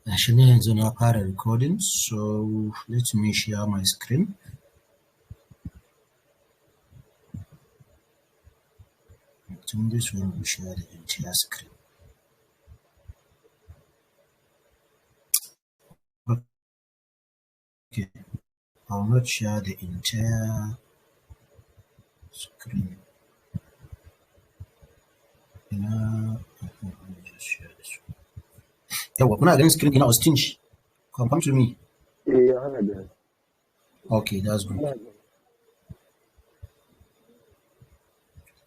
Gashi ne yanzu na fara recording, so let me share my screen. In this one, we share the entire screen. Okay, I'll not share the entire screen. Let me just share this one. Yeah, kuna ganin screen ina Austin. Confirm to me. Yeah, Okay, that's good.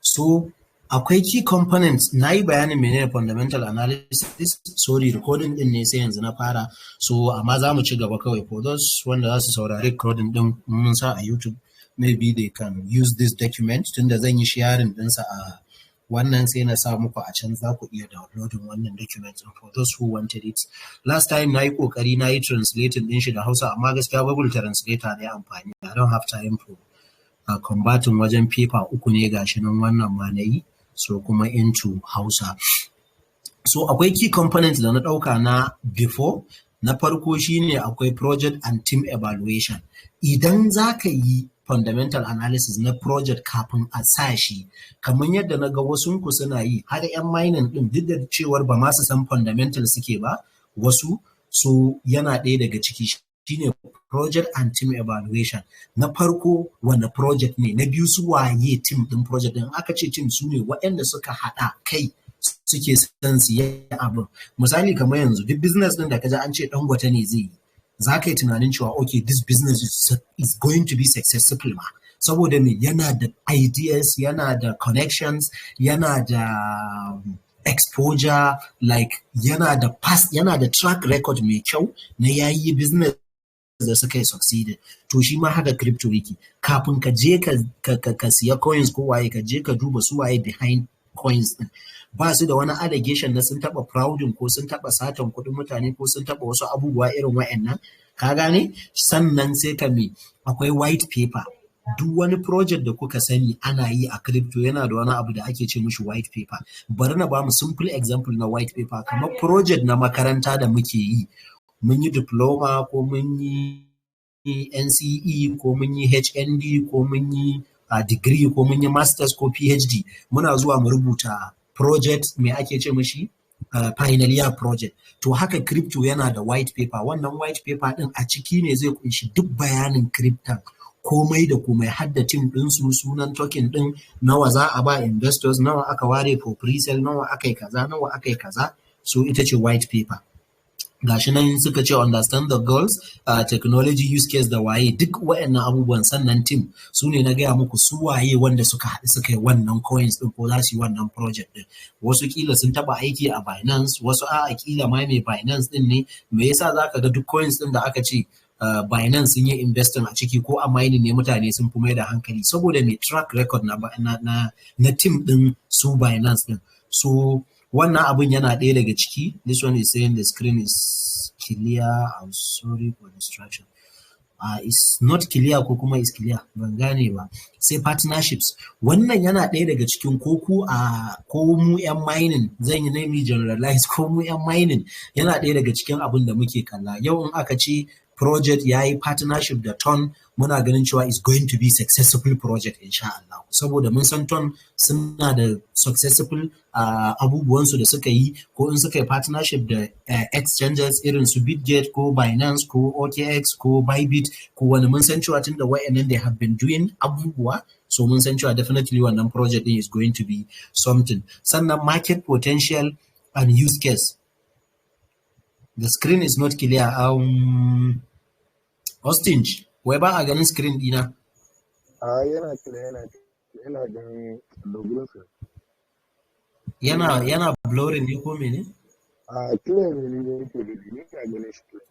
So akwai key components. Na yi bayanin menene fundamental analysis. Sorry, recording din ne sai yanzu na fara. So amma za mu ci gaba kawai for those wanda za su saurari recording din mun sa a YouTube. Maybe they can use this document tunda zan yi sharing ɗinsa a wannan sai na sa muku a can za ku iya downloading wannan document for those who wanted it. Last time na yi ƙoƙari na yi translating ɗin shi da Hausa amma gaskiya Google Translator ne amfani. I don't have time for combating wajen paper uku ne gashi nan wannan ma na yi, so kuma into Hausa. So akwai key components da na ɗauka na before. Na farko shine akwai project and team evaluation. Idan za ka yi fundamental analysis na project kafin a sa shi, kamar yadda na ga wasunku suna yi, har 'yan mining ɗin duk da cewar ba ma su san fundamental suke ba, wasu, so yana ɗaya daga ciki shine project and team evaluation. Na farko wane project ne, na biyu su waye team ɗin project ɗin. Aka ce team su ne waɗanda suka haɗa kai suke son su yi abin. Misali kamar yanzu duk business ɗin da ka ji an ce Dangote ne zai yi, za ka yi tunanin cewa okay, this business is going to be successful ma. Saboda me, yana da ideas, yana da connections, yana da exposure, like yana da past, yana da track record mai kyau na yayi business da suka yi succeeded. To shi ma haka crypto yake. Kafin ka je ka siya coins ko waye, ka je ka duba su waye behind coins din. Ba su da wani allegation na sun taɓa frauding ko sun taɓa satan kuɗin mutane ko sun taɓa wasu abubuwa irin wa'annan. Ka gane? Sannan sai ka me, akwai white paper. Duk wani project da kuka sani ana yi a crypto yana da wani abu da ake ce mishi white paper. Bari na ba mu simple example na white paper, kamar project na makaranta da muke yi. Mun yi diploma ko mun yi NCE ko mun yi HND ko mun yi degree ko mun yi masters ko PhD. Muna zuwa mu rubuta project me ake ce mishi final year project. To haka crypto yana da white paper. Wannan white paper din a ciki ne zai kunshi duk bayanin crypto, komai da komai, har da team din su, sunan token din, nawa za a ba investors, nawa aka ware for pre-sale, nawa aka yi kaza, nawa aka yi kaza. So ita ce white paper. Gashi nan suka ce understand the goals, technology use case da waye, duk waɗannan abubuwan. Sannan team su ne na gaya muku su waye wanda suka haɗu suka yi wannan coins ɗin ko za su yi wannan project ɗin. Wasu kila sun taɓa aiki a Binance, wasu a'a kila ma mai Binance ɗin ne. Me yasa za ka ga duk coins ɗin da aka ce Binance sun yi investing a ciki ko a mining ne, mutane sun fi mai da hankali saboda mai track record na team ɗin su Binance ɗin. So wannan abun yana ɗaya daga ciki. This one is saying the screen is clear. I'm sorry for distraction. It's not clear ko kuma is clear, ban gane ba. Sai partnerships, wannan yana ɗaya daga cikin ko mu 'yan mining, zan yi name generalize, ko mu 'yan mining yana ɗaya daga cikin abin da muke kalla. Yau in aka ce project ya yi partnership da Ton, muna ganin cewa is going to be successful project insha Allah. Saboda mun san Ton suna da successful abubuwansu da suka yi, ko in suka yi partnership da exchanges irin su Bitget ko Binance ko OKX ko Bybit ko wani, mun san cewa tun da wa'annan they have been doing abubuwa, so mun san cewa definitely wannan project is going to be something. Sannan market potential and use case. The screen is not clear. Austin, wai ba a ganin screen dina? yana clear, yana ganin logon sa. Yana blurring ne ko mene? Clear ne yake da ni ka ganin shi clear.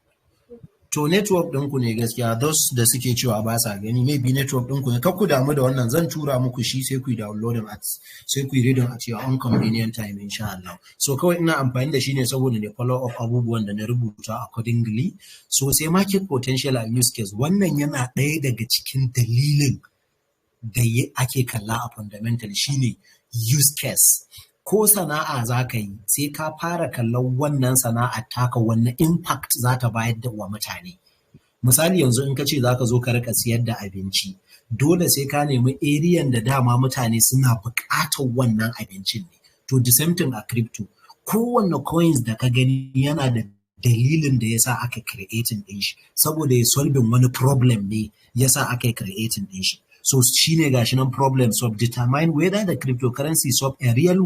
To network ɗinku ne gaskiya, those da suke cewa ba sa gani, maybe network ɗinku ne. Kar ku damu da wannan, zan tura muku shi sai ku yi downloading sai ku yi reading at your own convenient time insha Allah. So kawai ina amfani da shi ne saboda ne follow up abubuwan da na rubuta accordingly. So sai market potential and use case, wannan yana ɗaya daga cikin dalilin da ake kalla a fundamental shine use case. ko sana'a za ka yi sai ka fara kallon wannan sana'a taka wannan impact za ta bayar da wa mutane. Misali yanzu in ka ce za ka zo ka rika siyar da abinci, dole sai ka nemi eriyan da dama mutane suna buƙatar wannan abincin ne. To the same thing a crypto. Kowanne coins da ka gani yana da dalilin da yasa aka creating din shi, saboda ya solving wani problem ne yasa aka creating din shi. So shine gashi nan problem solve, determine whether the cryptocurrency solve a real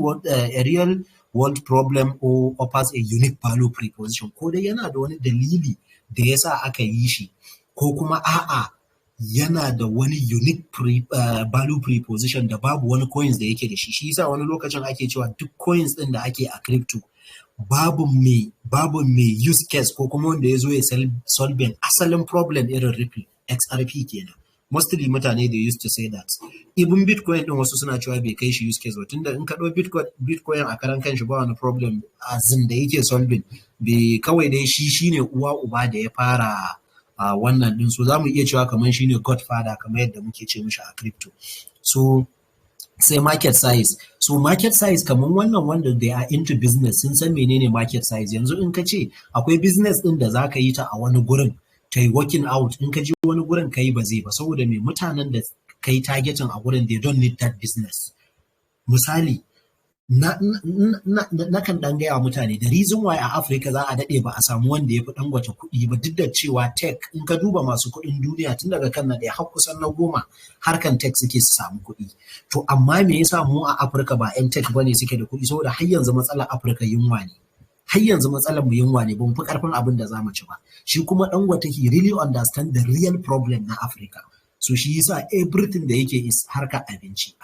world problem or offers a unique value proposition. Ko dai yana da wani dalili da yasa aka yi shi, ko kuma a'a yana da wani unique value proposition da babu wani coins da yake da shi. Shi yasa wani lokacin ake cewa duk coins din da ake a crypto babu mai use case ko kuma wanda ya zo ya solving asalin problem irin Ripple XRP kenan. Mostly mutane they used to say that. Even Bitcoin din wasu suna cewa bai kai shi use case ba, tunda in ka ɗau Bitcoin a karan kanshi ba wani problem azin da yake solving, bai kawai dai shi shine uwa uba da ya fara wannan din, so za mu iya cewa kamar shine godfather kamar yadda muke ce mishi a crypto. So sai market size. So market size kamar wannan wanda they are into business sun san menene market size. Yanzu in ka ce akwai business din da za ka yi ta a wani gurin ta yi working out, in ka je wani gurin ka yi ba zai ba, saboda mai mutanen da ka yi targeting a gurin they don't need that business. Misali, na kan dan gaya mutane the reason why a Africa za a daɗe ba a samu wanda ya fi Dangote kuɗi ba, duk da cewa tech in ka duba masu kuɗin duniya tun daga kan na ɗaya har kusan na 10 harkan tech suke su samu kuɗi. To amma me yasa mu a Africa ba 'yan tech bane suke da kuɗi? Saboda har yanzu matsalar Africa yunwa ne. Har yanzu matsalar mu yunwa ne, ba mu fi karfin abin da za mu ci ba. Shi kuma Dangote he really understand the real problem na Africa. So shi yasa everything da yake is harka abinci.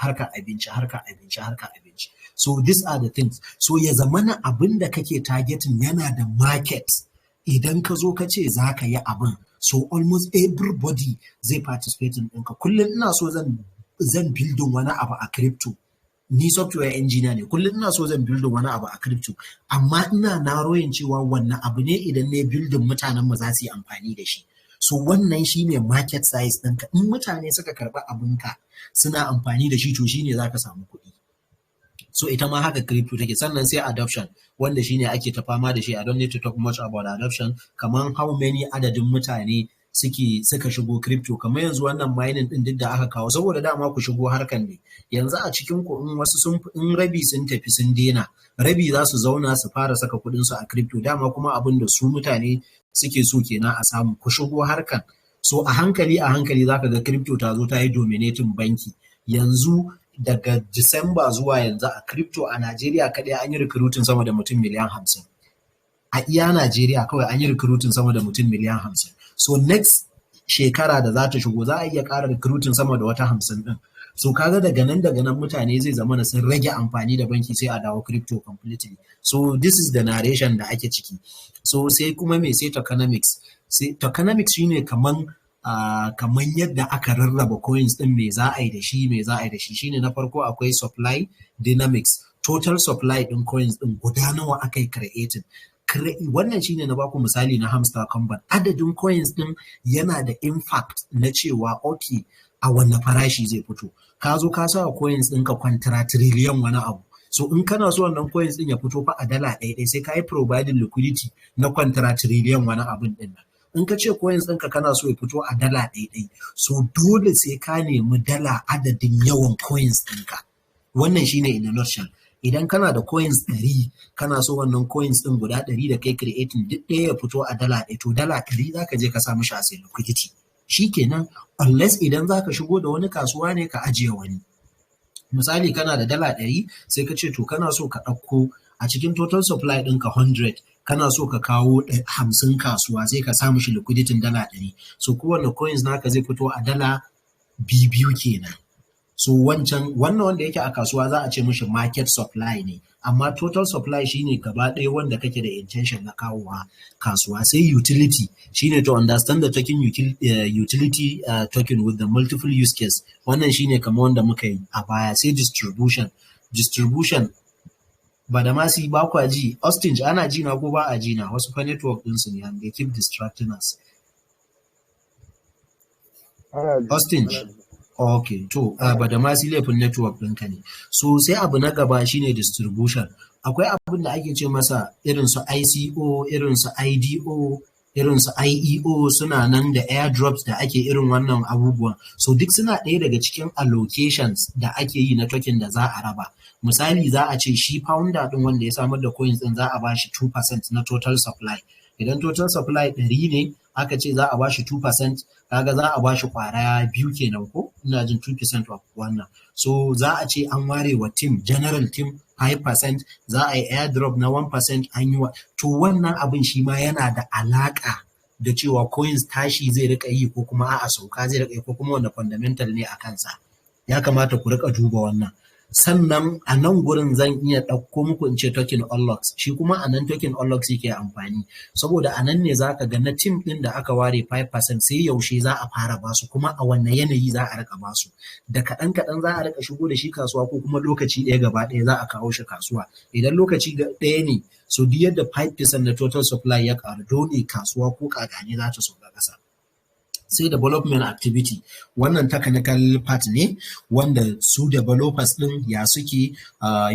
So these are the things. So ya zamana abin da kake targeting yana da market. Idan ka zo ka ce za ka yi abin, so almost everybody zai participate in ɗinka. Kullum ina so zan building wani abu a crypto. Ni software engineer ne, kullum ina so zan building wani abu a crypto, amma ina naroyin cewa wannan abu ne idan ne building mutanen mu za su yi amfani da shi. So wannan shine market size ɗinka. In mutane suka karɓi abinka suna amfani da shi, to shine za ka samu kuɗi. So ita ma haka crypto take. Sannan sai adoption, wanda shine ake ta fama da shi. I don't need to talk much about adoption. Kaman how many adadin mutane suka shigo crypto. Kamar yanzu wannan mining din duk da aka kawo saboda dama ku shigo harkan ne. Yanzu a cikin ku in wasu in rabi sun tafi sun dena, rabi za su zauna su fara saka kuɗin su a crypto. Dama kuma abin da su mutane suke so kenan a samu ku shigo harkan. So a hankali zaka ga crypto ta zo ta yi dominating banki. Yanzu daga Disamba zuwa yanzu a crypto a Najeriya kaɗai an yi recruiting sama da mutum miliyan 50. A iya Najeriya kawai an yi recruiting sama da mutum miliyan 50. So next shekara da za ta shigo za a iya ƙara recruiting sama da wata 50 ɗin. So kaga daga nan mutane zai zama sun rage amfani da banki sai a dawo crypto completely. So this is the narration da ake ciki. So sai kuma me sai tokenomics. Sai tokenomics shine kaman yadda aka rarraba coins din me za a yi da shi shine na farko akwai supply dynamics, total supply din coins din guda nawa aka yi creating. Wannan shine na baku misali na hamster compound. Adadin coins din yana da impact na cewa okay a wanne farashi zai fito. Ka zo ka sa coins ɗinka kwantara trillion wani abu. So in kana so wannan coins din ya fito fa a dala ɗaya sai ka yi providing liquidity na kwantara trillion wani abun din nan. In ka ce coins ɗinka kana so ya fito a dala ɗaya, so dole sai ka nemi dala adadin yawan coins ɗinka. Wannan shine in a nutshell. Idan kana da coins 100, kana so wannan coins ɗin guda 100 da kai creating duk ɗaya ya fito a dala ɗaya, to dala 100 za ka je ka sa mishi a sai liquidity. Shikenan, unless idan za ka shigo da wani kasuwa ne ka ajiye wani. Misali kana da dala 100 sai ka ce to kana so ka ɗauko a cikin total supply ɗinka 100, kana so ka kawo 50 kasuwa sai ka samu shi liquidity dala 100. So kowane coins naka zai fito a dala 2 kenan. So wannan wanda yake a kasuwa za a ce mishi market supply ne, amma total supply shine gaba ɗaya wanda kake da intention na kawowa kasuwa. Sai utility shine to understand the token utility token with the multiple use case. Wannan shine kamar wanda muka yi a baya. Sai distribution ba da masu ba kwa ji. Austin ana ji na ko ba a ji na? Wasu fa network ɗinsu ne and they keep distracting us. Austin Okay, to ba da masu laifin network ɗinka ne. So sai abu na gaba shine distribution. Akwai abin da ake ce masa irin su ICO, irin su IDO, irin su IEO suna nan da airdrops da ake irin wannan abubuwan. So duk suna ɗaya daga cikin allocations da ake yi na token da za a raba. Misali za a ce shi founder ɗin wanda ya samar da coins ɗin za a ba shi 2% na total supply. Idan total supply 100 ne aka ce za a ba shi 2%, kaga za a ba shi kwara biyu kenan ko ina jin 2% of wannan. So za a ce an ware wa team, general team 5%, za a yi airdrop na 1% an yi wa. To wannan abin shi ma yana da alaƙa da cewa coins tashi zai rika yi ko kuma a'a sauka zai rika yi ko kuma wanda fundamental ne a kansa. Ya kamata ku rika duba wannan. Sannan a nan gurin zan iya ɗauko muku in ce token unlocks, shi kuma a nan token unlocks yake amfani, saboda a nan ne za ka ga na team ɗin da aka ware 5% sai yaushe za a fara basu kuma a wanne yanayi za a rika basu, da kaɗan kaɗan za a rika shigo da shi kasuwa ko kuma lokaci ɗaya gaba ɗaya za a kawo shi kasuwa. Idan lokaci ɗaya ne, so duk yadda 5% na total supply ya ƙaru dole kasuwa ko ƙaƙane za ta sauka ƙasa. Sai development activity, wannan technical part ne wanda su developers din ya suke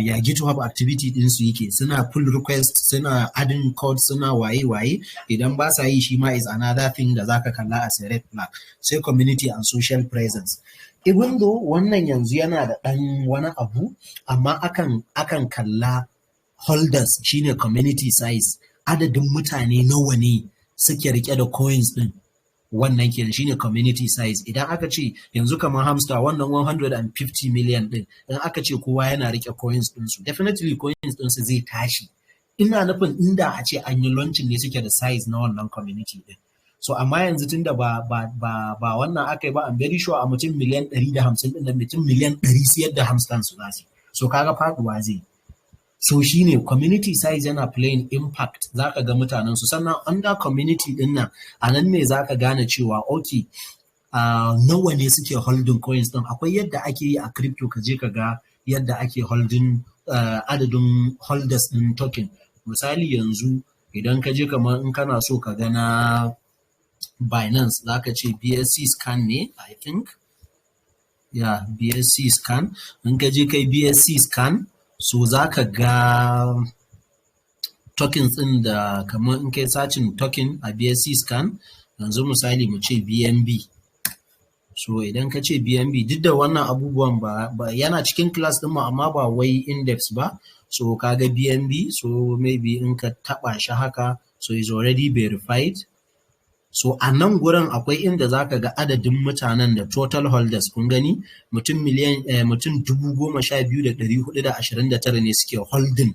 ya GitHub activity din su yake, suna pull request, suna adding code, suna waye idan ba sa yi shi ma is another thing da zaka kalla as a red flag. Sai community and social presence, even though wannan yanzu yana da ɗan wani abu amma akan kalla holders shine community size, adadin mutane nawa ne suke rike da coins din, wannan kenan shine community size. Idan aka ce yanzu kamar hamster wannan 150 million din, in aka ce kowa yana rike coins din su, definitely coins din su zai tashi. Ina nufin inda a ce an yi launching ne suke da size na wannan community din. So amma yanzu tunda ba wannan aka yi ba, I'm very sure a mutum miliyan 150 din da mutum miliyan 100 siyar da hamster su zasu. So kaga faduwa zai. So shine community size yana playing impact, zaka ga mutanen su. Sannan under community din nan a nan ne zaka gane cewa okay nawa ne suke holding coins din. Akwai yadda ake yi a crypto, ka je ka ga yadda ake holding adadin holders din token. Misali yanzu idan ka je kamar in kana so ka ga na Binance, zaka ce BSC scan ne I think, yeah, BSC scan. In ka je kai BSC scan, so za ka ga tokens ɗin da kamar in kai sacin token a BSC scan, yanzu misali mu ce BNB. So idan ka ce BNB, duk da wannan abubuwan ba yana cikin class ɗin mu amma ba wai index ba. So ka ga BNB, so maybe in ka taɓa shi haka, so is already verified. So a nan gurin akwai inda za ka ga adadin mutanen da total holders, kun gani mutum 12,429 ne suke holding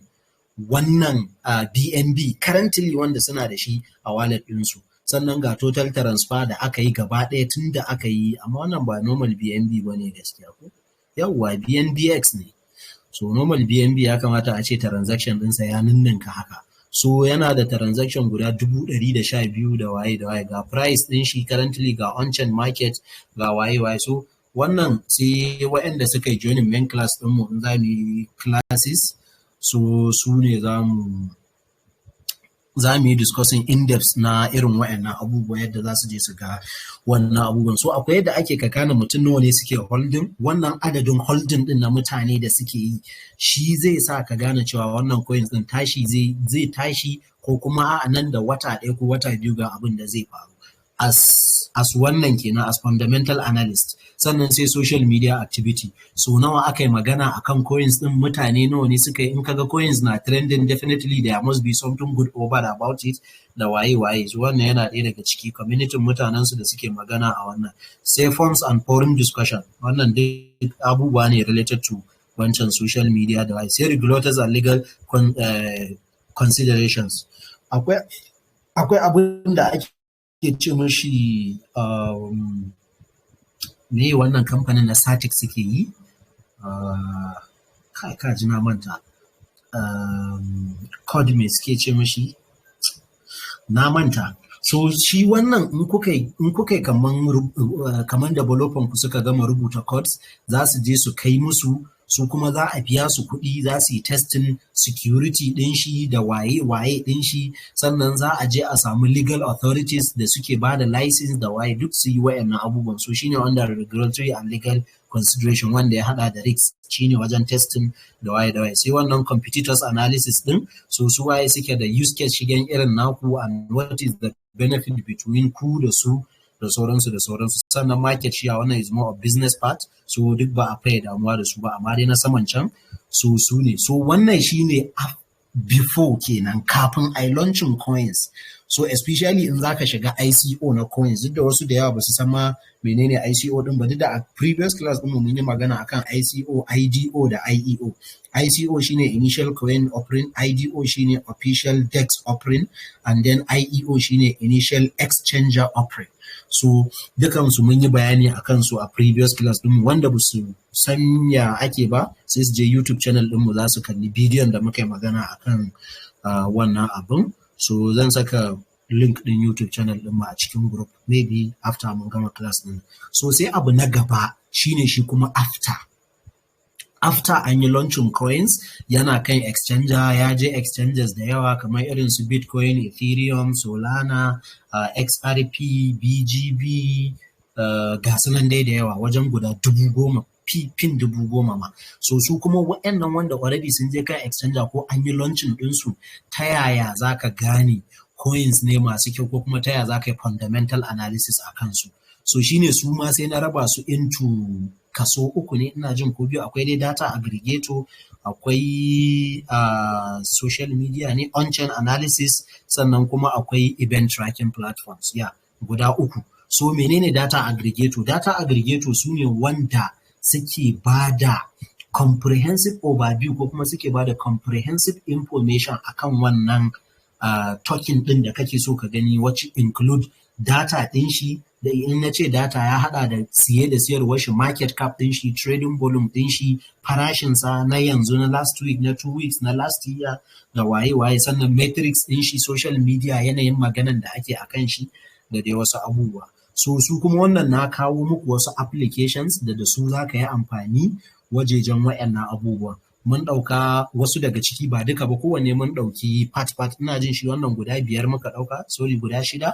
wannan BNB currently wanda suna da shi a wallet ɗinsu. Sannan ga total transfer da aka yi gaba ɗaya tun da aka yi, amma wannan ba normal BNB ba ne gaskiya ko? Yawwa BNBX ne. So normal BNB ya kamata a ce transaction ɗinsa ya ninninka haka. So yana da transaction guda 112 da waye ga price din shi currently, ga on-chain market, ga waye. So wannan sai waɗanda suka yi joining main class din mu in za mu yi classes, so su ne za mu yi discussing in-depth na irin waɗannan abubuwa yadda za su je su ga wannan abubuwan. So akwai yadda ake kakana mutum nawa ne suke holding, wannan adadin holding din na mutane da suke yi shi zai sa ka gane cewa wannan coins din tashi zai tashi ko kuma a nan da wata ɗaya ko wata biyu ga abin da zai faru. As wannan kenan as fundamental analyst. Sannan sai social media activity, so nawa aka yi magana akan coins din, mutane nawa ne suka yi. In kaga coins na trending, definitely there must be something good or bad about it, da waye. So wannan yana ɗaya daga ciki community mutanen su da suke magana a wannan. Sai forums and forum discussion, wannan duk abubuwa ne related to wancan social media da waye. Sai regulators and legal considerations, akwai abin da ake ce mashi me wannan kamfanin na Satic suke yi, ka ji na manta, code me suke ce mashi na manta. So shi wannan in kuka yi kaman developer ku suka gama rubuta codes, za su je su kai musu su kuma za a biya su kuɗi za su yi testing security ɗin shi da waye ɗin shi, sannan za a je a samu legal authorities da suke ba da license da waye duk su yi wayannan abubuwan. So shine under regulatory and legal consideration wanda ya hada da risks shine wajen testing da waye. Sai wannan competitors analysis ɗin, so su waye suke da use case shigen irin naku and what is the benefit between ku da su da sauransu. Sannan market share wannan is more of business part, so duk ba a faye damuwa da su ba, amma dai na saman can su ne. So wannan shine before kenan kafin ai launching coins. So especially in zaka shiga ICO na coins, duk da wasu da yawa ba su san ma menene ICO din ba, duk da a previous class din mun yi magana akan ICO, IDO da IEO. ICO shine initial coin offering, IDO shine official debt offering, and then IEO shine initial exchanger offering. So dukansu mun yi bayani akan su a previous class din, wanda ba su sanya ake ba sai su je YouTube channel din mu za su kalli bidiyon da muka yi magana akan wannan abun. So zan saka link din YouTube channel din mu a cikin group maybe after mun gama class din. So sai abu na gaba shine shi kuma after an yi launching coins yana kan exchanger, ya je exchanges da yawa kamar irin su Bitcoin, Ethereum, Solana, XRP, BGB, ga sunan dai da yawa wajen guda 10,000, pin 10,000 ma. So su kuma waɗannan wanda already sun je kan exchanger ko an yi launching ɗinsu, ta yaya za ka gane coins ne masu kyau ko kuma ta yaya za ka yi fundamental analysis a kansu. So shine su ma sai na raba su into kaso uku ne ina jin ko biyu. Akwai dai data aggregator, akwai social media ne, on-chain analysis, sannan kuma akwai event tracking platforms, guda uku. So menene data aggregator? Data aggregator su ne wanda suke bada comprehensive overview ko kuma suke bada comprehensive information akan wannan token din da kake so ka gani, which include data din shi. Da in na ce data ya hada da siye da siyarwar shi, market cap din shi, trading volume din shi, farashinsa na yanzu, na last week, na 2 weeks, na last year, da waye, sannan metrics din shi, social media, yanayin maganan da ake akan shi da dai wasu abubuwa. So su kuma wannan na kawo muku wasu applications da su za ka yi amfani wajejen wayannan abubuwa. Mun ɗauka wasu daga ciki, ba duka ba, kowanne mun ɗauki part. Ina jin shi wannan guda 5 muka ɗauka, sorry guda 6.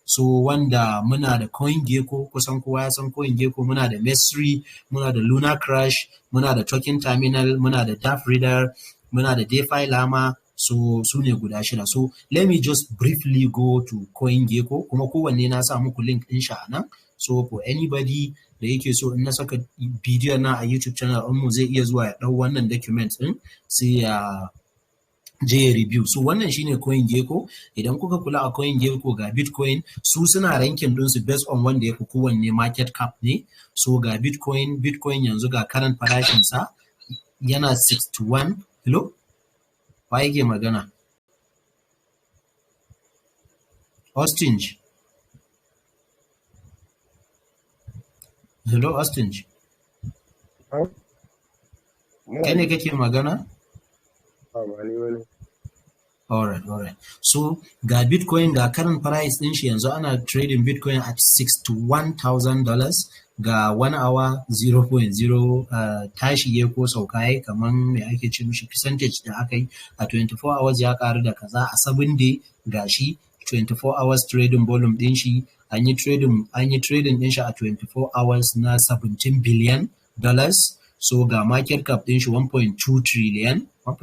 So wanda muna da CoinGecko, kusan kowa ya san CoinGecko, muna da Mesri, muna da Luna Crash, muna da Token Terminal, muna da Dapp Reader, muna da DeFi Llama. So su ne guda 6. So let me just briefly go to CoinGecko, kuma kowanne na sa muku link ɗin shi a nan. So for anybody da yake so, in na saka bidiyon na a YouTube channel mu zai iya zuwa ya ɗau wannan document ɗin sai ya je review. So wannan shine CoinGecko. Idan kuka kula a CoinGecko ga Bitcoin, su suna ranking ɗinsu based on wanda ya fi kowanne market cap ne. So ga Bitcoin yanzu ga current farashinsa yana 61. Hello? Wa yake magana? Austin. Hello, Austin. Kai ne kake magana? Alright. So ga Bitcoin ga current price din shi yanzu ana trading Bitcoin at $61,000, ga 1 hour 0.0 tashi ya ko sauka yayi kaman me ake ce mishi percentage da aka yi. A 24 hours ya karu da kaza. A 7 day gashi 24 hours trading volume din shi an yi trading din shi a 24 hours na $17 billion. So ga market cap din shi 1.2 trillion ko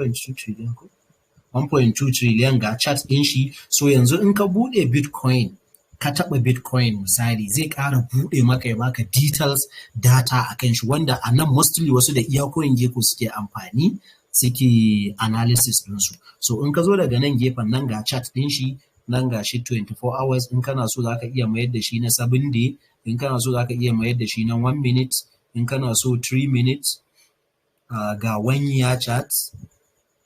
1.2 trillion ga chart din shi. So yanzu in ka bude Bitcoin, ka taba Bitcoin misali, zai ƙara bude maka ya baka details data akan shi, wanda a nan mostly wasu da iya CoinGecko suke amfani suke analysis ɗinsu. So in ka zo daga nan gefen nan ga chart din shi, nan ga shi 24 hours. In kana so zaka iya mayar da shi na 7 day, in kana so zaka iya mayar da shi na 1 minute, in kana so 3 minutes. Ga 1 year chart.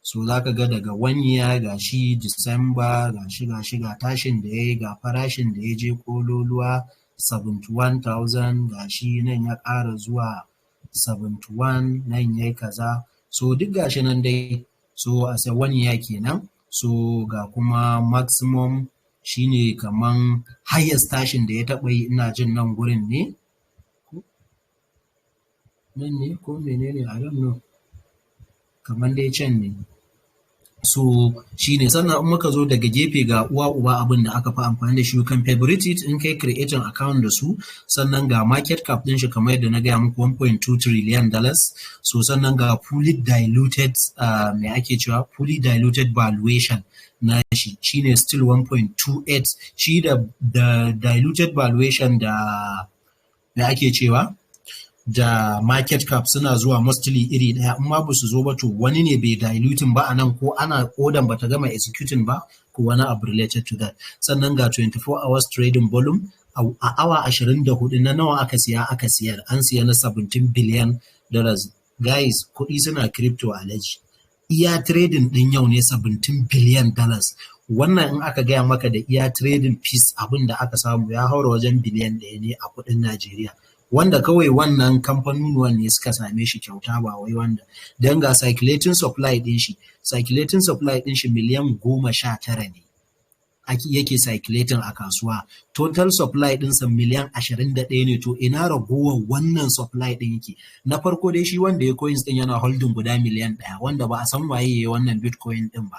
So za ka ga daga 1 year ga shi December, ga shi ga tashin da ya yi, ga farashin da ya je kololuwa 71,000, ga shi nan ya ƙara zuwa 71, nan ya yi kaza. So duk ga shi nan dai. So as a 1 year kenan. So ga kuma maximum shine kaman highest tashin da ya taɓa yi, ina jin nan gurin ne. nan ne ko menene I don't know, kamar dai can ne. So shi ne, sannan in muka zo daga gefe ga uwa uba abin da aka fi amfani da shi, kan favorite it in kai creating account da su, sannan ga market cap din shi kamar yadda na gaya muku $1.2 trillion. So sannan ga fully diluted me ake cewa fully diluted valuation na shi shine still 1.28, shi da diluted valuation da me ake cewa da market cap suna zuwa mostly iri ɗaya, amma ba su zo ba to wani ne bai diluting ba a nan, ko ana order bata gama executing ba, ko wani abu related to that. Sannan ga 24 hours trading volume a awa 24 na nawa aka siya aka siyar, an siya na $17 billion. Guys, kuɗi suna crypto alaji. Iya trading ɗin yau ne $17 billion. Wannan in aka gaya maka da iya trading piece abin da aka samu ya haura wajen biliyan ɗaya ne a kuɗin Najeriya. Wanda kawai wannan kamfanonuwan ne suka same shi kyauta, ba wai wanda don ga circulating supply ɗin shi miliyan 19 ne yake circulating a kasuwa, total supply ɗinsa miliyan 21 ne. To ina ragowar wannan supply ɗin yake? Na farko dai shi wanda ya coins ɗin yana holding guda miliyan 1, wanda ba a san waye ya wannan bitcoin ɗin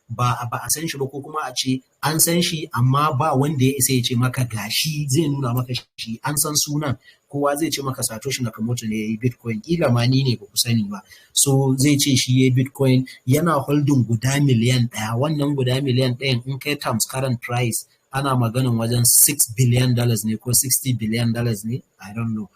ba a san shi ba, ko kuma a ce an san shi amma ba wanda ya isa ya ce maka gashi zai nuna maka shi, an san sunan, kowa zai ce maka Satoshi Nakamoto ne ya yi bitcoin, kila ma ni ne ba ku sani ba. So zai ce shi ya yi bitcoin, yana holding guda miliyan 1, wannan guda miliyan 1 in kai times current price ana maganin wajen $6 billion ne ko $60 billion ne, I don't know.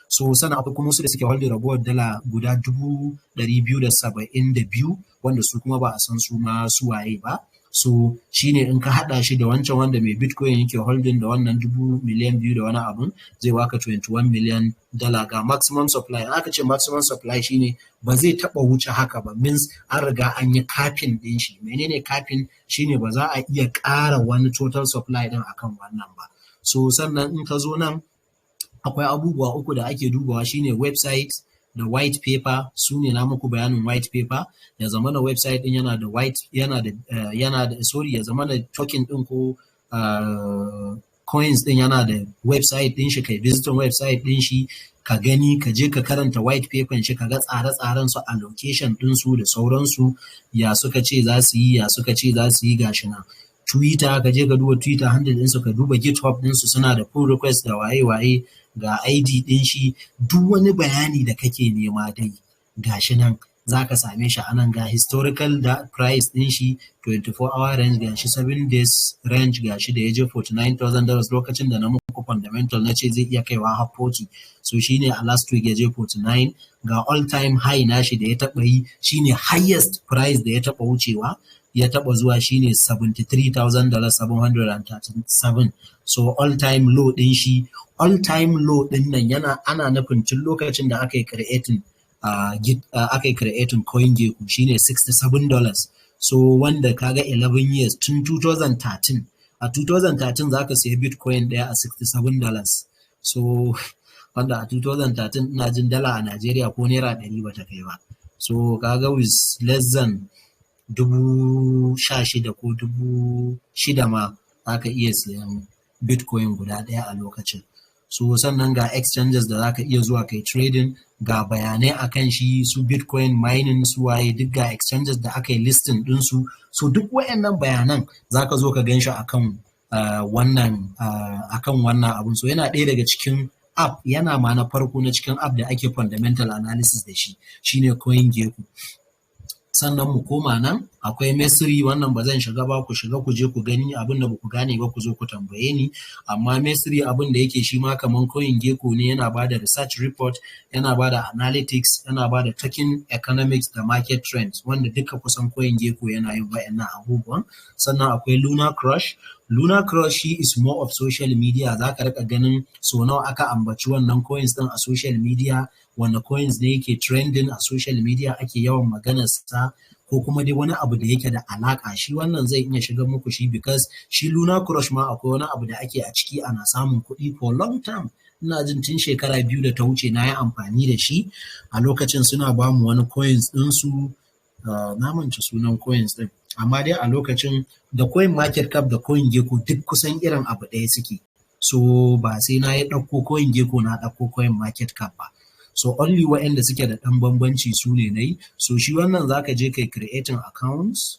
So sannan akwai kuma su da suke holding ragowar dala guda 272 wanda su kuma ba a san su ma su waye ba. So shine in ka hada shi da wancan wanda mai bitcoin yake holding da wannan 2 miliyan da wani abun, zai baka $21 million ga maximum supply. In aka ce maximum supply shine ba zai taba wuce haka ba, means an riga an yi capping din shi. Menene capping? Shine ba za a iya ƙara wani total supply din akan wannan ba. So sannan in ka zo nan akwai abubuwa uku da ake dubawa, shine website da white paper. Su ne na muku bayanin white paper, ya zama na website din yana da ya zama da token din ko coins din yana da website din shi, kai visiting website din shi ka gani, ka je ka karanta white paper shi, ka ga tsare-tsaren su, allocation din su da sauransu, ya suka ce za su yi gashi nan. Twitter, ka je ka duba Twitter handle ɗinsu, ka duba GitHub ɗinsu, suna da pull request da waye-waye, ga ID ɗin shi, duk wani bayani da kake nema dai gashi nan za ka same shi a nan. Ga historical da price ɗin shi, 24-hour range gashi, 7 days range gashi da ya je $49,000 lokacin da na muku fundamental na ce zai iya kaiwa har 40. So shine a last week ya je 49. Ga all time high nashi da ya taɓa yi, shine highest price da ya taɓa wucewa, ya taɓa zuwa shine $73,737. So all time low ɗin shi, all time low ɗin nan ana nufin tun lokacin da aka yi creating CoinGecko shine $67. So wanda kaga 11 years tun 2013. A 2013 zaka sayi Bitcoin ɗaya a $67. So wanda a 2013 ina jin dala a Najeriya ko naira 100 bata kai ba. So kaga with less than 16,000 ko 6,000 ma zaka iya siyan Bitcoin guda ɗaya a lokacin. So sannan ga exchanges da zaka iya zuwa kai trading, ga bayanai akan shi, su Bitcoin mining su waye, duk ga exchanges da aka yi listing ɗinsu. So duk wayannan bayanan zaka zo ka gan shi akan wannan abun. So yana ɗaya daga cikin app, yana ma na farko na cikin app da ake fundamental analysis da shi, shine CoinGecko. Sannan mu koma nan akwai Mesri, wannan ba zan shiga ba, ku shiga ku je ku gani, abin da ba ku gane ba ku zo ku tambaye ni. Amma Mesri abin da yake shi ma kaman CoinGecko ne, yana ba da research report, yana ba da analytics, yana ba da token economics da market trends, wanda duka kusan CoinGecko yana yin wayannan abubuwan. Sannan akwai Lunar Crush. Lunar Crush shi is more of social media, za ka rika ganin so nawa aka ambaci wannan coins din a social media, wanda coins ne yake trending a social media, ake yawan maganarsa, ko kuma dai wani abu da yake da alaka. Shi wannan zai iya shiga muku shi, because shi Lunar Crush ma akwai wani abu da ake a ciki, ana samun kuɗi for long term. Ina jin tun shekara 2 da ta wuce na yi amfani da shi, a lokacin suna bamu wani coins ɗinsu, na manta sunan coins ɗin, amma dai a lokacin da coin market cap da CoinGecko duk kusan irin abu ɗaya suke. So ba sai na yi ɗauko CoinGecko na ɗauko coin market cap ba. so only waɗanda suke da ɗan bambanci su ne na yi. So shi wannan za ka je kai creating accounts,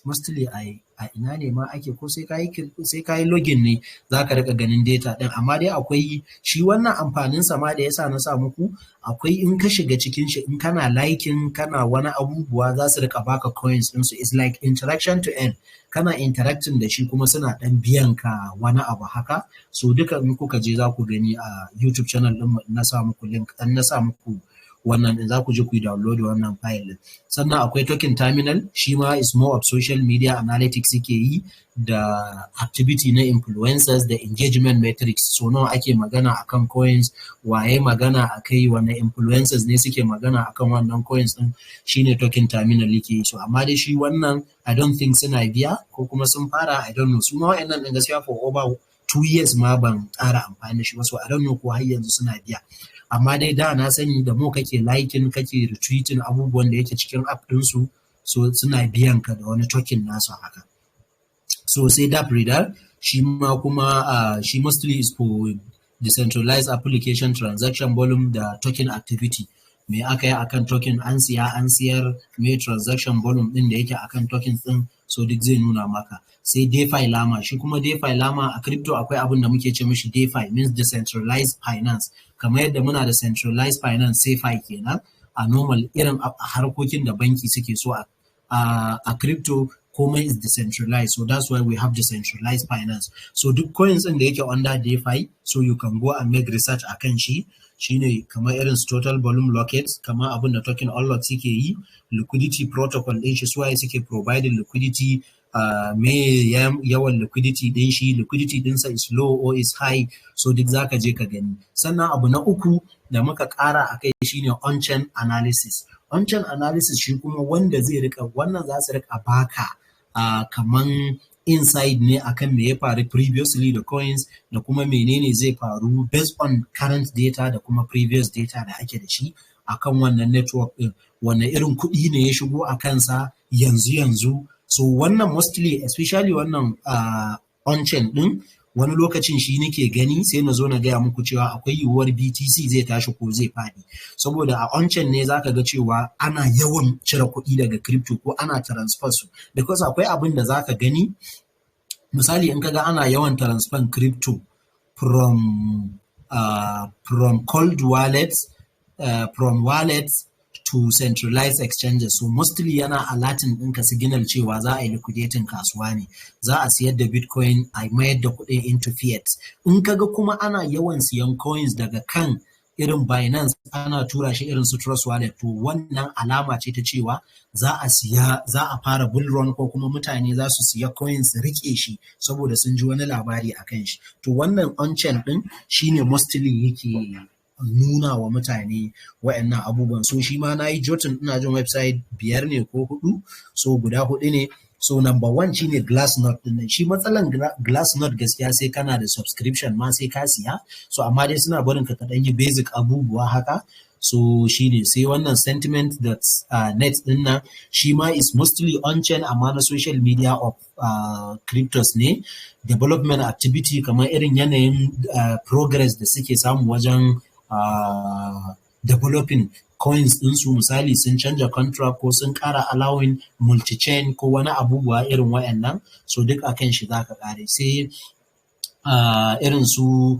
mostly a ina ne ma ake, ko sai ka yi login ne za ka rika ganin data ɗin, amma dai akwai shi wannan amfanin sa ma da yasa na sa muku, akwai in ka shiga cikin shi in kana liking kana wani abubuwa za su rika baka coins din su, it's like interaction to earn, kana interacting da shi kuma suna dan biyan ka wani abu haka. So duka in kuka je za ku gani a YouTube channel din na sa muku link, na sa muku wannan din, za ku je ku yi download wannan file din. Sannan akwai token terminal, shi ma is more of social media analytics suke yi da activity na influencers da engagement metrics. So nawa ake magana akan coins, waye magana akai, wane influencers ne suke magana akan wannan coins din, shine token terminal yake yi. So amma dai shi wannan I don't think suna biya ko kuma sun fara, I don't know. Su ma wa'annan din gaskiya for over 2 years ma ban ƙara amfani da shi ba, so I don't know ko har yanzu suna biya. Amma dai da na sani da mu kake liking kake retweeting abubuwan da yake cikin app ɗinsu, so suna biyan ka da wani token nasu haka. So sai dApp Reader, shi ma kuma shi mostly is for decentralized application transaction volume da token activity. Me aka yi akan token, an siya an siyar, me transaction volume ɗin da yake akan tokens ɗin, so duk zai nuna maka. Sai DeFi Llama, shi kuma DeFi Llama a crypto akwai abin da muke ce mishi DeFi, means decentralized finance. Kamar yadda muna da centralized finance, CeFi kenan a normal irin harkokin da banki suke so a crypto, komai is decentralized, so that's why we have decentralized finance. So duk coins ɗin da yake under DeFi, so you can go and make research akan shi. Shine kamar irin total volume lockets, kamar abin da token unlock suke yi, liquidity protocol ɗin shi, suwaye suke providing liquidity, me yawan liquidity ɗin shi, liquidity ɗinsa is low or is high, so duk zaka je ka gani. Sannan abu na uku da muka ƙara a kai shine on-chain analysis. On-chain analysis shi kuma wanda zai rika, wannan za su rika baka kaman inside ne akan me ya faru previously da coins, da kuma menene zai faru based on current data da kuma previous data da ake da shi akan wannan network din, wanne irin kuɗi ne ya shigo a kansa yanzu. So wannan mostly especially wannan on-chain din, wani lokacin shi nake gani sai na zo na gaya muku cewa akwai yiwuwar BTC zai tashi ko zai faɗi, saboda a on-chain ne zaka ga cewa ana yawan cire kuɗi daga crypto ko ana transfer su, because akwai abin da zaka gani, misali in kaga ana yawan transfer crypto from cold wallets, from wallets to centralized exchanges, so mostly yana alerting ɗinka signal cewa za a yi liquidating kasuwa ne, za a siyar da bitcoin a mayar da kuɗin into fiat. In kaga kuma ana yawan siyan coins daga kan irin Binance ana tura shi irin su Trust Wallet, to wannan alama ce ta cewa za a fara bull run, ko kuma mutane za su siya coins rike shi saboda sun ji wani labari akan shi. To wannan on-chain din shine mostly yake nuna wa mutane wa'annan abubuwan. So shi ma na yi jotin, ina jin website 5 ne ko 4, so guda 4 ne. So number 1 shine Glassnode din nan. Shi matsalan Glassnode gaskiya sai kana da subscription ma sai ka siya. So amma dai suna barin ka kaɗan yi basic abubuwa haka. So shine sai wannan sentiment.net din nan, shi ma is mostly on-chain amma na social media of cryptos ne. Development activity, kamar irin yanayin progress da suke samu wajen developing coins ɗinsu, misali sun canja contract ko sun ƙara allowing multi-chain ko wani abubuwa irin wayannan, so duk akan shi za ka ƙare. Sai irin su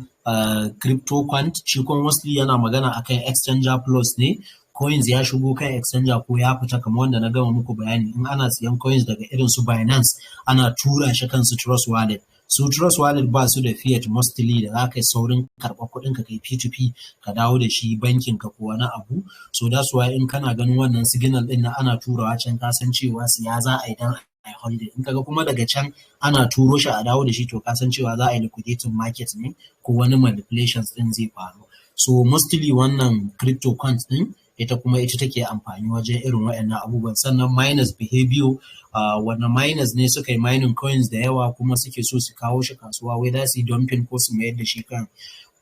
CryptoQuant, shi kuma mostly yana magana akan exchanger plus ne, coins ya shigo kan exchanger ko ya fita, kamar wanda na gama muku bayani, in ana siyan coins daga irin su Binance ana tura shi kan su Trust Wallet. Su Trust Wallet ba su da fiat mostly da za ka yi saurin karɓar kuɗin ka kai P2P ka dawo da shi bankin ka ko wani abu. So that's why in kana ganin wannan signal ɗin na ana turawa can, ka san cewa siya za a yi dan a yi holding. In kaga kuma daga can ana turo shi a dawo da shi, to ka san cewa za a yi liquidating market ne ko wani manipulations ɗin zai faru. So mostly wannan CryptoQuant ɗin ita take amfani wajen irin waɗannan abubuwan. Sannan miners behavior, wannan miners ne suka yi mining coins da yawa kuma suke so su kawo shi kasuwa, wai za su yi dumping ko su mayar da shi kan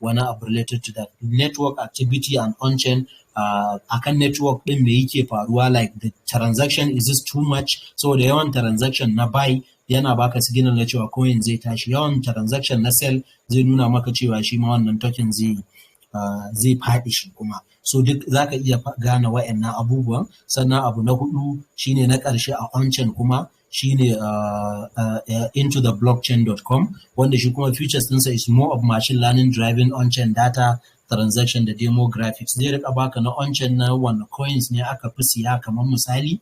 wani abu related to that. Network activity and on-chain, akan network ɗin me yake faruwa, like the transaction is this too much, saboda yawan transaction na buy yana baka signal na cewa coin zai tashi, yawan transaction na sell zai nuna maka cewa shi ma wannan token zai zai faɗi shi kuma. So duk za ka iya gane wa'annan abubuwan. Sannan abu na hudu shine na ƙarshe a on-chain kuma shine into the blockchain.com, wanda shi kuma features ɗinsa is more of machine learning driving on-chain data transaction da demographics. Zai rika baka na on-chain na wanda coins ne aka fi siya kamar misali,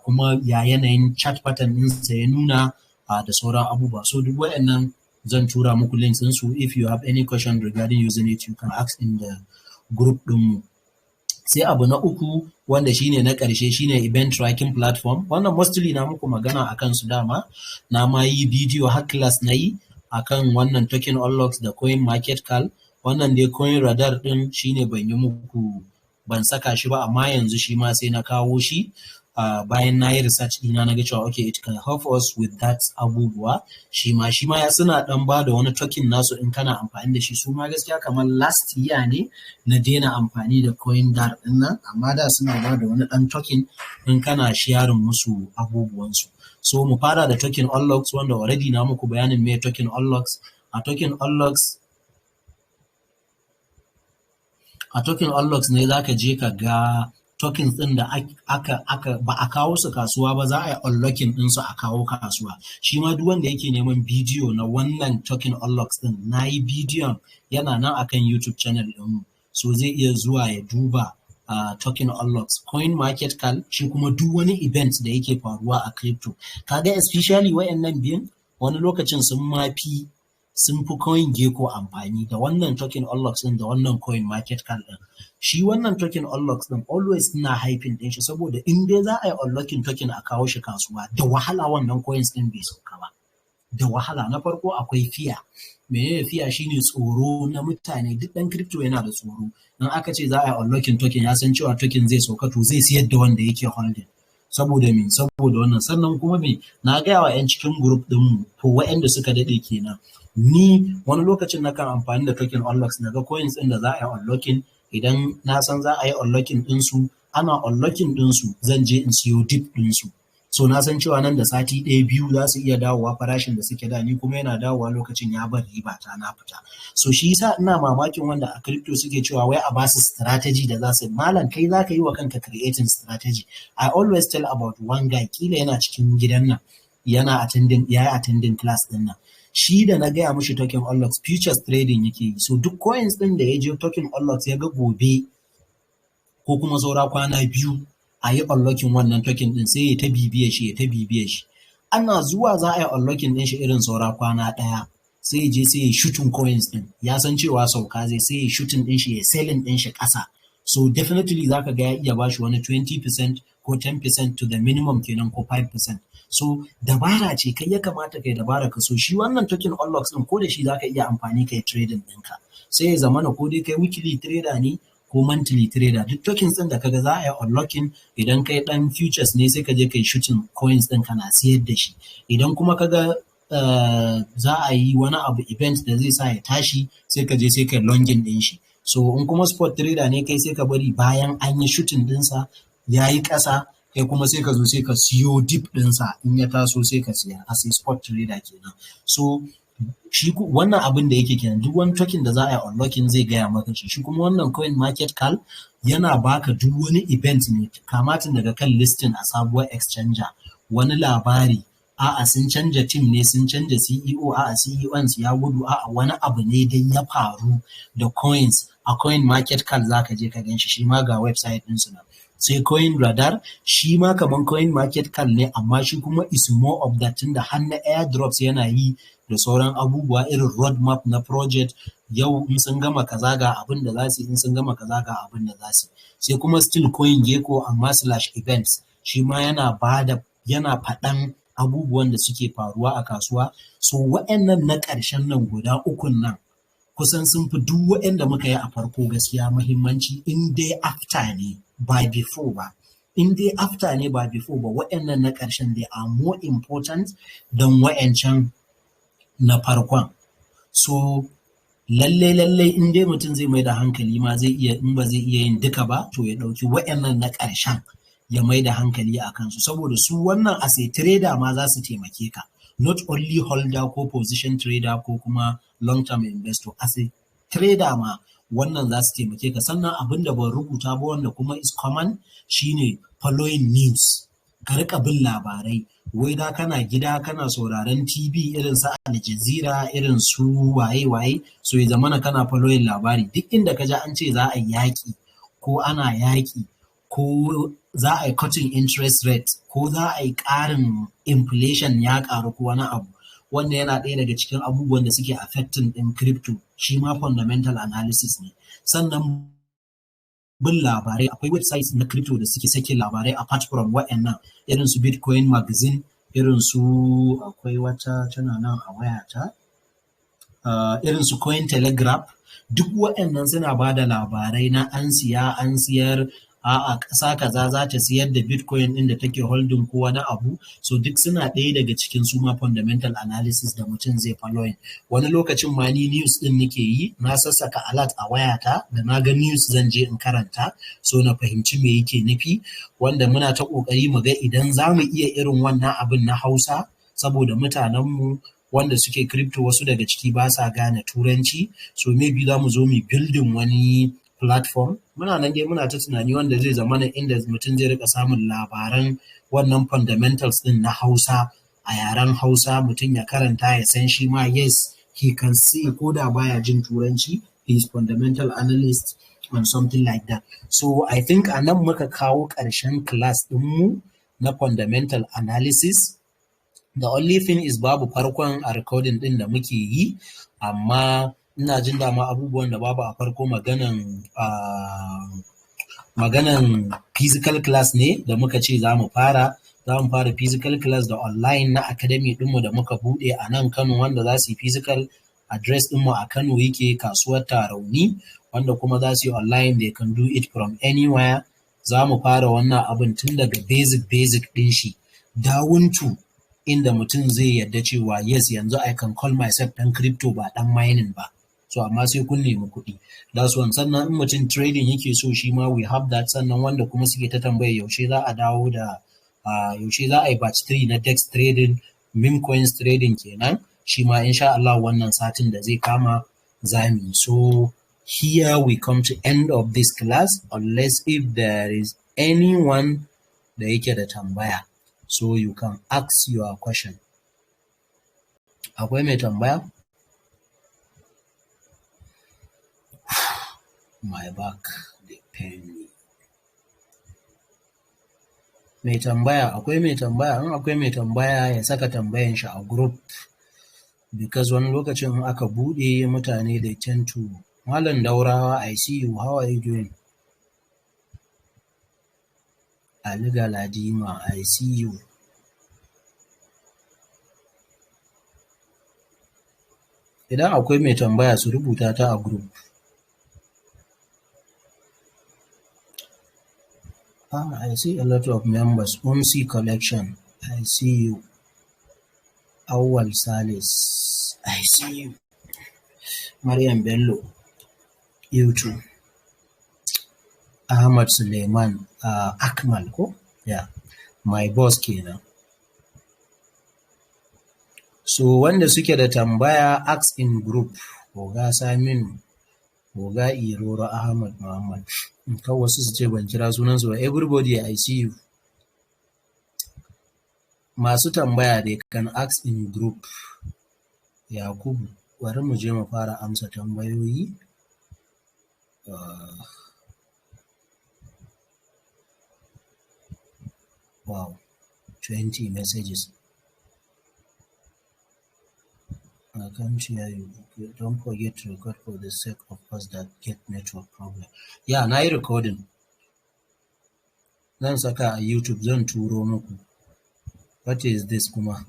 kuma ya yanayin chat pattern ɗinsa ya nuna da sauran abubuwa. So duk wa'annan zan tura muku links ɗinsu. If you have any question regarding using it, you can ask in the group ɗinmu. Sai abu na uku wanda shine na ƙarshe shine event tracking platform. Wannan mostly na muku magana akan su dama, na ma yi bidiyo har class na yi akan wannan token unlocks da coin market cal. Wannan dai coin radar din shine ban saka shi ba, amma yanzu shi ma sai na kawo shi bayan na yi research ɗina na ga cewa okay, it can help us with that abubuwa. Shi ma suna ɗan ba da wani token nasu in kana amfani da shi. Su ma gaskiya kamar last year ne na daina amfani da coin dar ɗin nan, amma da suna ba da wani ɗan token in kana sharing musu abubuwansu. So mu fara da token unlocks, wanda already na muku bayanin me token unlocks. A token unlocks ne za ka je ka ga tokens ɗin da aka ba a kawo su kasuwa ba, za a yi unlocking ɗinsu a kawo kasuwa. Shi ma duk wanda yake neman bidiyo na wannan token unlocks ɗin, na yi bidiyon yana nan akan YouTube channel ɗinmu. So zai iya zuwa ya duba token unlocks. Coin market cal shi kuma duk wani event da yake faruwa a crypto. Kaga especially wayannan biyun wani lokacin sun fi coin gecko amfani da wannan token unlocks ɗin da wannan coin market cal ɗin. Shi wannan token unlocks ɗin always ina hyping ɗin shi, saboda in dai za a yi unlocking token a kawo shi kasuwa, da wahala wannan coins ɗin bai sauka ba. Da wahala. Na farko akwai fear. Menene fear? Shine tsoro na mutane. Duk ɗan crypto yana da tsoro. In aka ce za a yi unlocking token, ya san cewa token zai sauka, to zai siyar da wanda yake holding. Saboda me? Saboda wannan. Sannan kuma na gaya wa 'yan cikin group ɗinmu, to waɗanda suka daɗe kenan. Ni wani lokacin na kan amfani da token unlocks na ga coins ɗin da za a yi unlocking. Idan na san za a yi unlocking ɗinsu, ana unlocking ɗinsu, zan je in siyo dip ɗinsu. So na san cewa nan da sati ɗaya biyu za su iya dawowa farashin da suke da, ni kuma yana dawowa lokacin ya bar riba ta na fita. So shi yasa ina mamakin wanda a crypto suke cewa wai a basu strategy da za su, malam kai za ka yi wa kanka creating strategy. I always tell about one guy, kila yana cikin gidan nan, ya yi attending class ɗin nan. Shi da na gaya mishi token unlocks futures trading yake yi. So duk coins ɗin da ya je token unlocks ya ga gobe ko kuma saura kwana biyu a yi unlocking wannan token ɗin, sai ya ta bibiye shi. Ana zuwa za a yi unlocking ɗin shi irin saura kwana ɗaya, sai ya je sai ya shooting coins ɗin. Ya san cewa sauka zai, sai ya shooting ɗin shi, ya selling ɗin shi ƙasa. So definitely za ka ga ya iya bashi wani 20% ko 10% to the minimum kenan, ko 5%. So dabara ce, kai ya kamata kai dabara ka. So shi wannan token unlocks ɗin ko da shi za ka iya amfani kai trading ɗinka. Sai ya zamana ko dai kai weekly trader ne ko monthly trader. Duk tokens ɗin da kaga za a yi unlocking, idan kai ɗan futures ne sai ka je kai shooting coins ɗin kana siyar da shi. Idan kuma kaga za a yi wani abu event da zai sa ya tashi, sai ka je sai kai longing ɗin shi. So in kuma spot trader ne kai, sai ka bari bayan an yi shooting ɗinsa ya yi ƙasa, kai kuma sai ka zo sai ka siyo dip ɗinsa, in ya taso sai ka siya as a spot trader kenan. So shi wannan abin da yake kenan, duk wani token da za a yi unlocking zai gaya maka shi. Shi kuma wannan coin market cal yana baka duk wani event ne, kamatin daga kan listing a sabuwar exchanger, wani labari, a'a sun canja team ne, sun canja CEO, a'a CEO ya gudu, a'a wani abu ne dai ya faru da coins a coin market cal, za ka je ka gan shi. Shi ma ga website ɗinsu nan. Sai coin radar, shi ma kaman coin market cal ne, amma shi kuma is more of that, tunda har na airdrops yana yi da sauran abubuwa irin roadmap na project. Yau in sun gama kaza ga abin da za su yi, in sun gama kaza ga abin da za su yi. Sai kuma still coin gecko amma /events, shi ma yana faɗan abubuwan da suke faruwa a kasuwa. So waɗannan na ƙarshen nan guda ukun nan kusan sun fi duk waɗanda muka yi a farko gaskiya muhimmanci, in dai after ne ba before ba. In dai after ne ba before ba, waɗannan na ƙarshen they are more important than waɗancan na farkon. So lallai in dai mutum zai mai da hankali ma zai iya, in ba zai iya yin duka ba, to ya ɗauki waɗannan na ƙarshen ya mai da hankali a kansu, saboda su wannan as a trader ma za su taimake ka, not only holder ko position trader ko kuma long term investor. As a trader ma wannan za su taimake ka. Sannan abin da ban rubuta ba wanda kuma is common shine following news. Ka rika bin labarai, wai da kana gida kana sauraron TV irin su Al Jazeera irin su waye so ya zamana kana following labari duk inda ka ji an ce za a yi yaƙi ko ana yaƙi ko za a yi cutting interest rate ko za a yi ƙarin inflation ya ƙaru ko wani abu, wanda yana ɗaya daga cikin abubuwan da suke affecting ɗin crypto, shi ma fundamental analysis ne. Sannan bin labarai, akwai websites na crypto da suke sake labarai apart from waɗannan irin su Bitcoin magazine, irin su akwai wata tana nan a wayata irin su Cointelegraph, duk waɗannan suna ba da labarai na an siya an siyar, a'a ƙasa kaza za ta siyar da Bitcoin ɗin da take holding ko wani abu. So duk suna ɗaya daga cikin su ma fundamental analysis da mutum zai following. Wani lokacin ma ni news ɗin nake yi, na sassaka alert a wayata da na ga news zan je in karanta, so na fahimci me yake nufi, wanda muna ta ƙoƙari mu ga idan za mu iya irin wannan abin na Hausa, saboda mutanenmu wanda suke crypto wasu daga ciki ba sa gane turanci, so maybe za mu zo mu building wani platform. Muna nan dai muna ta tunani wanda zai zama inda mutum zai rika samun labaran wannan fundamentals din na Hausa a yaren Hausa, mutum ya karanta ya san shi ma yes he can see ko da baya jin turanci, he is fundamental analyst and something like that. So I think a nan muka kawo ƙarshen class ɗinmu na fundamental analysis. The only thing is babu farkon a recording ɗin da muke yi, amma ina jin dama abubuwan da babu a farko maganan physical class ne da muka ce za mu fara physical class da online na academy ɗinmu da muka buɗe a nan Kano, wanda za su yi physical address ɗinmu a Kano yake kasuwar Tarauni, wanda kuma za su yi online, they can do it from anywhere. Za mu fara wannan abin tun daga basic ɗin shi down to inda mutum zai yarda cewa yes yanzu I can call myself ɗan crypto ba ɗan mining ba. So amma sai kun nemi kuɗi. That's one. Sannan in mutum trading yake so shi ma we have that. Sannan wanda kuma suke ta tambaya yaushe za a dawo da yaushe za a yi batch 3 na DEX trading, meme coins trading kenan, shi ma insha Allah wannan satin da zai kama zami. So here we come to end of this class, unless if there is anyone da yake da tambaya, so you can ask your question. Akwai mai tambaya? My back, they pain me. Mai tambaya, akwai mai tambaya? In akwai mai tambaya ya saka tambayan shi a group, because wani lokacin in aka buɗe mutane they tend to. Malam Daurawa, I see you. How are you doing? Ali Galadima, I see you. Idan akwai mai tambaya su rubuta ta a group. I see a lot of members. Umsi Collection, I see you. Awal Salis, I see you. Maryam Bello, you too. Ahmad Suleiman, Akmal ko? Yeah, my boss kenan. So wanda suke da tambaya ask in group. Oga Saminu, Oga Iroro Ahmad Muhammad. Kawai wasu su ce ban kira sunansu ba. Everybody I see you. Masu tambaya they can ask in group. Yakubu, bari mu je mu fara amsa tambayoyi. Wow, 20 messages. I can't hear you. Don't forget to record for the sake of us that get network problem. Yeah, na yi recording. Zan saka a YouTube, zan turo muku. What is this kuma?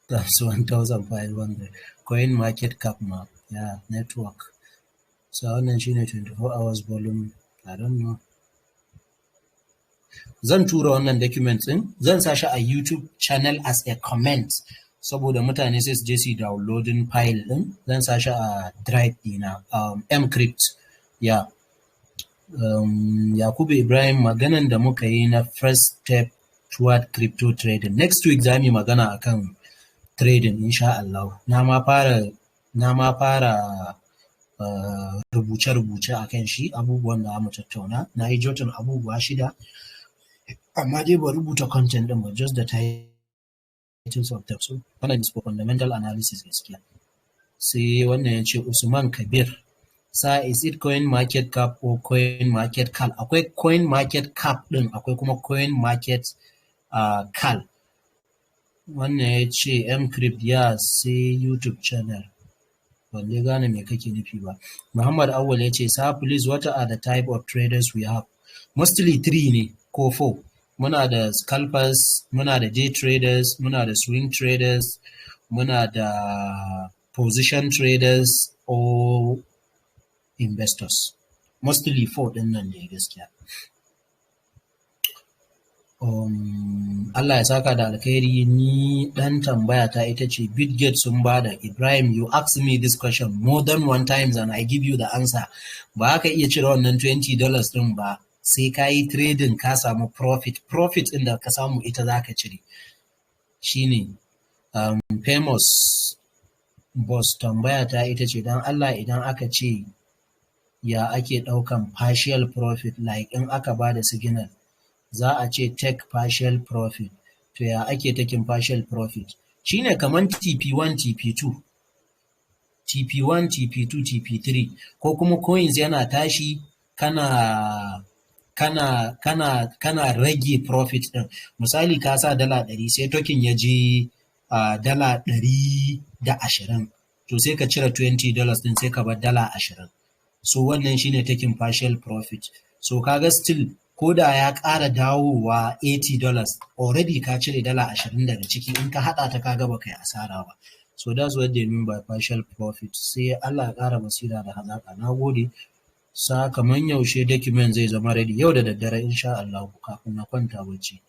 That's 1,500. Coin market cap map. Yeah, network. So wannan shine 24 hours volume. I don't know. Zan tura wannan document din. Zan sa shi a YouTube channel as a comment. Saboda mutane sai su je su downloading file din. Zan sa shi a drive dina. Mcrypt. Yeah. Yakubu Ibrahim, maganan da muka yi na first step toward crypto trading. Next week za mu magana akan trading insha Allah. Na ma fara rubuce-rubuce a kan shi, abubuwan da mu tattauna. Na yi jotin abubuwa 6, amma dai ba rubuta content ɗin ba, just the titles of them. So wannan is for fundamental analysis gaskiya. Sai wannan ya ce Usman Kabir, sa is it coin market cap or coin market cal? Akwai coin market cap ɗin, akwai kuma coin market cal. Wannan ya ce mcrypt, ya sai YouTube channel. Wanda gane me kake nufi ba. Muhammad Awal ya ce, sir please what are the type of traders we have? Mostly 3 ne ko 4. Muna da scalpers, muna da day traders, muna da swing traders, muna da position traders or investors. Mostly 4 ɗin nan ne gaskiya. Allah ya saka da alkhairi. Ni dan tambaya ta ita ce, Bitget sun bada, Ibrahim, you asked me this question more than 1 times and I give you the answer. Ba ka iya cire wannan $20 din ba, sai ka yi trading ka samu profit din da ka samu ita za ka cire. Shine famous boss tambaya ta ita ce, dan Allah idan aka ce ya ake daukan partial profit, like in aka bada signal za a ce take partial profit, to ya ake taking partial profit? Shine kaman TP1, TP2, TP2, TP3, ko kuma coins yana tashi kana rage profit din. Misali ka sa $100 sai token ya je $120, to sai ka cire $20 din sai ka bar $20. So wannan shine taking partial profit. So kaga still ko da ya ƙara dawowa $80, already ka cire $20 daga ciki, in ka haɗa ta kaga baka yi asara ba. So that's what they mean by partial profit. Sai Allah ya ƙara basira da hazaƙa. Na gode. Kaman yaushe document zai zama ready? Yau da daddare insha Allah kafin na kwanta bacci.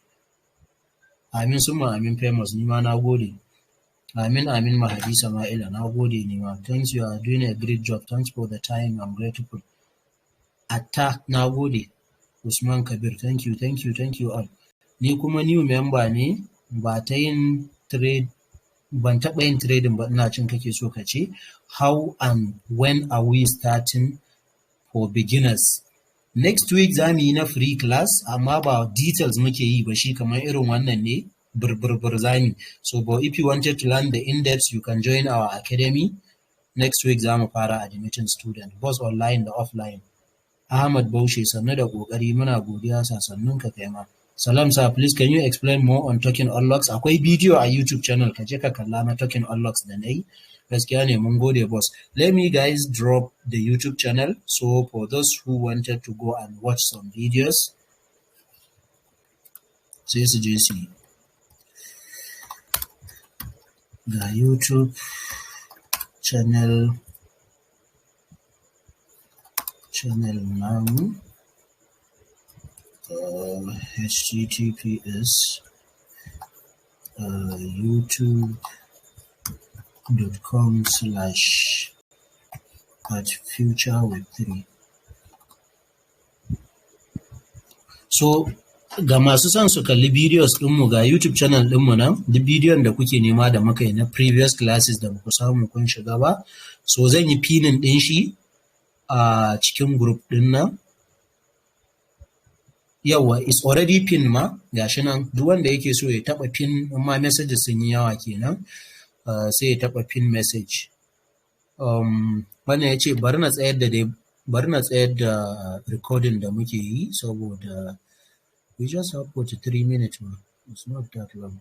Amin summa amin famous, ni ma na gode. Amin Mahadi Sama'ila, na gode ni ma. Thanks, you are doing a great job. Thanks for the time, I'm grateful. Atta, na gode. Usman Kabir, thank you all. Ni kuma new member ne, ban taɓa yin trading ba, ina cin kake so ka ce. How and when are we starting for beginners? Next week za mu yi na free class, amma ba details muke yi ba, shi kamar irin wannan ne, zami. So but if you wanted to learn the in-depth, you can join our academy. Next week za mu fara admitting student, both online da offline. Ahmad Baushe, sannu da kokari, muna godiya sasannun ka kai ma. Salam sir, please can you explain more on token unlocks? Akwai bidiyo a YouTube channel, ka je ka kalla na token unlocks da nayi. Gaskiya ne, mun gode boss. Let me guys drop the YouTube channel, so for those who wanted to go and watch some videos, sai su je su ga YouTube channel namu, https youtube.com/@futureweb3. So ga masu son su kalli videos ɗinmu ga YouTube channel ɗinmu nan, duk bidiyon da kuke nema da muka yi na previous classes da muku samu kun shiga ba, so zan yi pinning ɗin shi a cikin group ɗin nan. Yawa, it's already pin ma, gashi nan, duk wanda yake so ya taɓa pin, amma messages sun yi yawa kenan, sai ya taɓa pin message. Wannan ya ce bari na tsayar da recording da muke yi, saboda we just have 43 minutes, it's not that long.